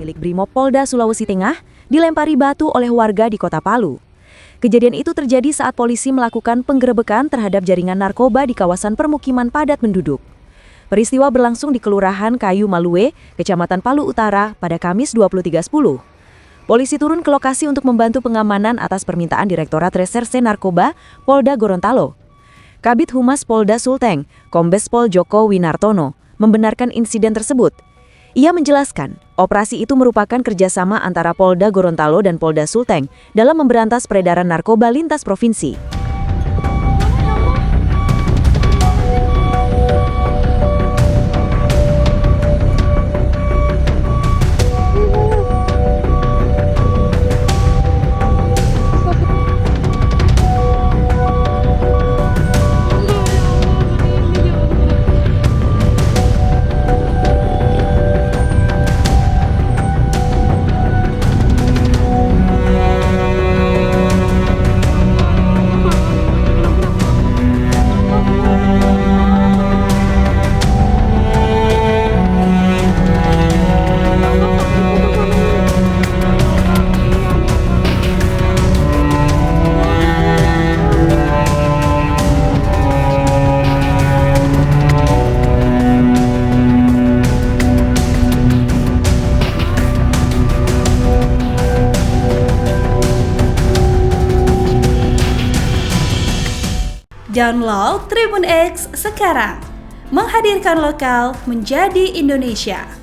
milik Brimopolda Sulawesi Tengah dilempari batu oleh warga di Kota Palu. Kejadian itu terjadi saat polisi melakukan penggerebekan terhadap jaringan narkoba di kawasan permukiman padat penduduk. Peristiwa berlangsung di Kelurahan Kayu Malue, Kecamatan Palu Utara pada Kamis 23.10. Polisi turun ke lokasi untuk membantu pengamanan atas permintaan Direktorat Reserse Narkoba Polda Gorontalo. Kabid Humas Polda Sulteng, Kombes Pol Joko Winartono, membenarkan insiden tersebut. Ia menjelaskan, operasi itu merupakan kerjasama antara Polda Gorontalo dan Polda Sulteng dalam memberantas peredaran narkoba lintas provinsi. Download Tribun X sekarang, menghadirkan lokal menjadi Indonesia.